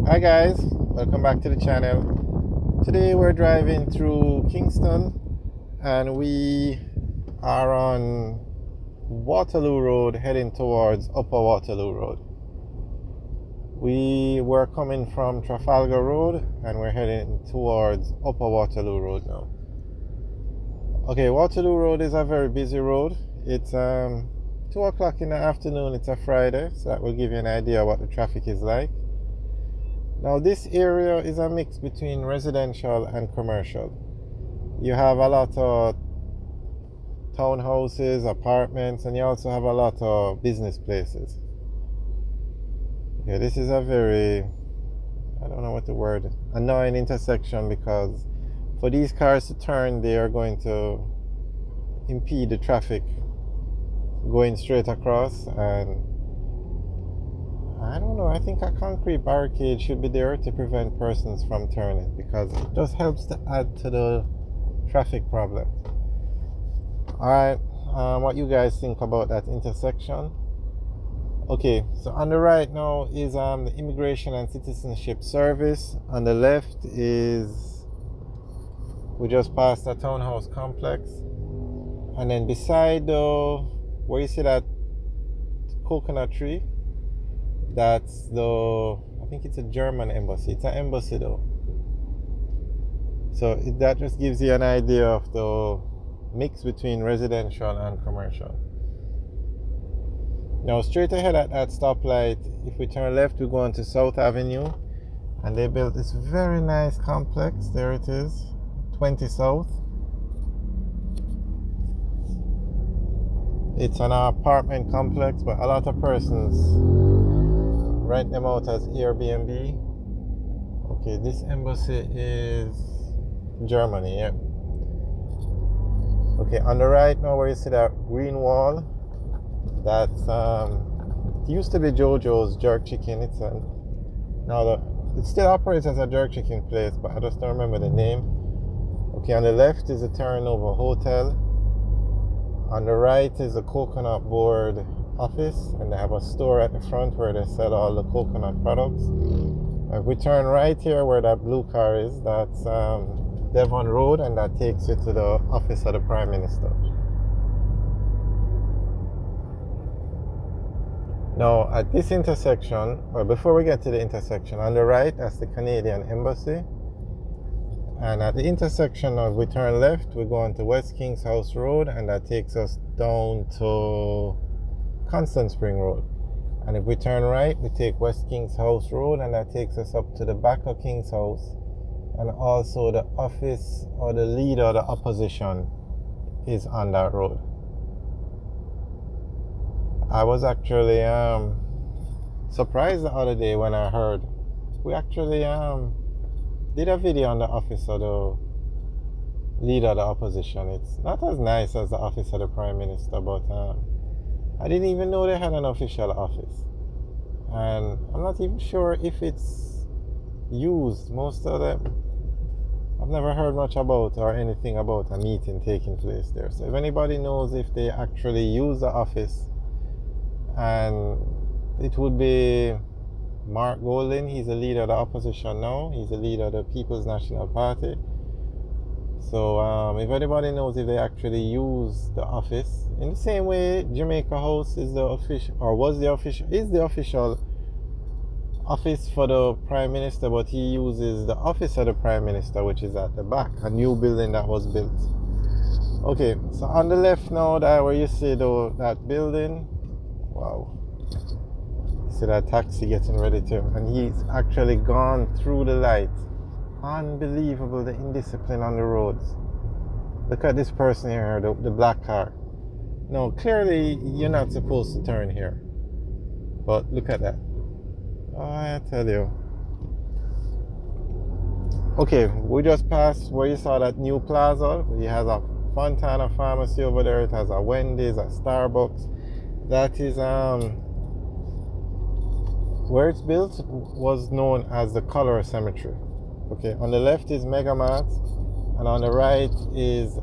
Hi guys, welcome back to the channel. Today we're driving through Kingston and we are on Waterloo Road heading towards Upper Waterloo Road. We were coming from Trafalgar Road and we're heading towards Upper Waterloo Road now. Okay, Waterloo Road is a very busy road. It's 2 o'clock in the afternoon, it's a Friday, so that will give you an idea of what the traffic is like. Now this area is a mix between residential and commercial. You have a lot of townhouses, apartments, and you also have a lot of business places. Okay, this is a very, I don't know what the word, annoying intersection, because for these cars to turn, they are going to impede the traffic going straight across, and I don't know, I think a concrete barricade should be there to prevent persons from turning, because it just helps to add to the traffic problem. Alright, what you guys think about that intersection? Okay, so on the right now is the Immigration and Citizenship Service. On the left is, we just passed a townhouse complex, and then beside where you see that coconut tree, that's I think it's a German embassy. It's an embassy though. So that just gives you an idea of the mix between residential and commercial. Now straight ahead at that stoplight, if we turn left, we go on to South Avenue, and they built this very nice complex. There it is, 20 South. It's an apartment complex, but a lot of persons rent them out as Airbnb. Okay, this embassy is Germany, yeah. Okay, on the right now where you see that green wall, that's it used to be Jojo's Jerk Chicken. It still operates as a jerk chicken place, but I just don't remember the name. Okay, on the left is a Turnover Hotel. On the right is a coconut board office, and they have a store at the front where they sell all the coconut products. If we turn right here where that blue car is, that's Devon Road, and that takes you to the office of the Prime Minister. Now at this intersection, or before we get to the intersection, on the right that's the Canadian Embassy, and at the intersection of we turn left, we go on to West Kings House Road, and that takes us down to Constant Spring Road. And if we turn right, we take West Kings House Road, and that takes us up to the back of King's House, and also the office or the leader of the opposition is on that road. I was actually surprised the other day when I heard we actually did a video on the office of the leader of the opposition. It's not as nice as the office of the Prime Minister, but I didn't even know they had an official office, and I'm not even sure if it's used. Most of them, I've never heard much about or anything about a meeting taking place there. So if anybody knows if they actually use the office, and it would be Mark Golding. He's the leader of the opposition now. He's the leader of the People's National Party. So if anybody knows if they actually use the office in the same way Jamaica House is the official, or is the official office for the Prime Minister, but he uses the office of the Prime Minister, which is at the back, a new building that was built. Okay, so on the left now, that where you see that building, wow, see that taxi getting ready to, and he's actually gone through the light. Unbelievable, the indiscipline on the roads. Look at this person here, the black car. No, clearly you're not supposed to turn here, but look at that. Oh, I tell you. Okay, we just passed where you saw that new plaza. It has a Fontana Pharmacy over there. It has a Wendy's, a Starbucks. That is where it's built was known as the Color Cemetery. Okay, on the left is Megamart, and on the right is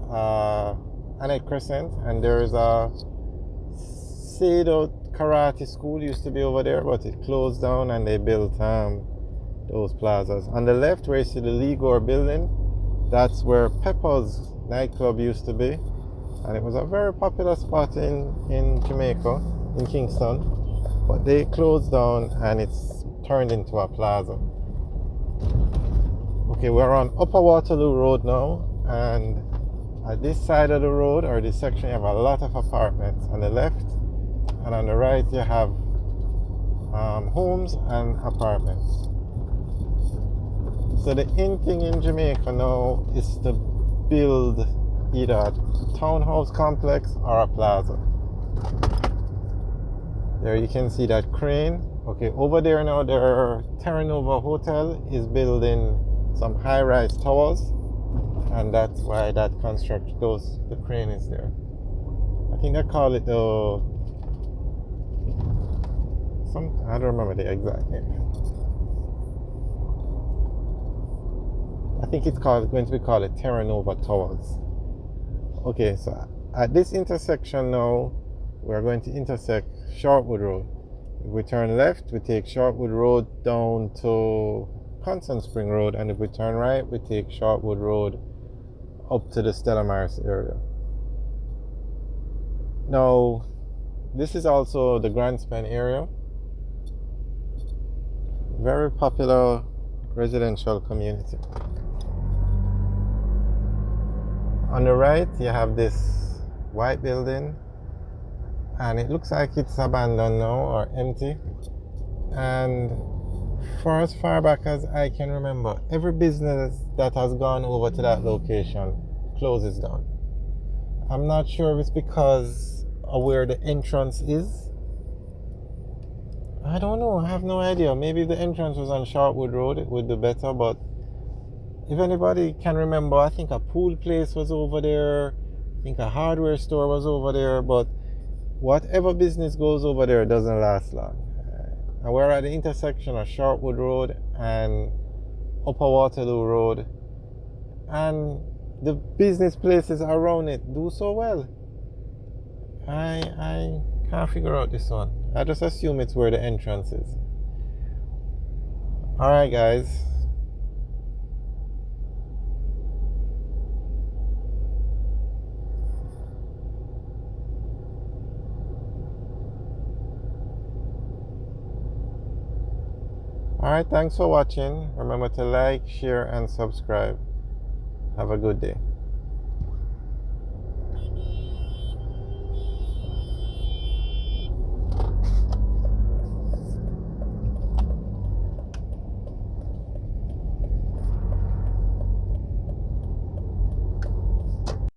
Annette Crescent, and there is a Sado karate school used to be over there, but it closed down and they built those plazas. On the left, where you see the Ligor building, that's where Pepper's nightclub used to be, and it was a very popular spot in Jamaica, in Kingston, but they closed down and it's turned into a plaza. Okay, we're on Upper Waterloo Road now, and at this side of the road, or this section, you have a lot of apartments. On the left and on the right, you have homes and apartments. So the in thing in Jamaica now is to build either a townhouse complex or a plaza. There you can see that crane. Okay, over there now, their Terra Nova Hotel is building some high-rise towers, and that's why that the crane is there. I think they call it I don't remember the exact name. I think it's going to be called Terra Nova Towers. Okay, so at this intersection now, we're going to intersect Shortwood Road. If we turn left, we take Shortwood Road down to Constant Spring Road, and if we turn right, we take Shortwood Road up to the Stella Maris area. Now, this is also the Grandspan area. Very popular residential community. On the right, you have this white building, and it looks like it's abandoned now or empty. And for as far back as I can remember, every business that has gone over to that location closes down. I'm not sure if it's because of where the entrance is. I don't know, I have no idea. Maybe if the entrance was on Shortwood Road, it would be better, but if anybody can remember, I think a pool place was over there, I think a hardware store was over there, but whatever business goes over there doesn't last long. And we're at the intersection of Shortwood Road and Upper Waterloo Road, and the business places around it do so well. I can't figure out this one. I just assume it's where the entrance is. Alright guys. Alright, thanks for watching. Remember to like, share, and subscribe. Have a good day.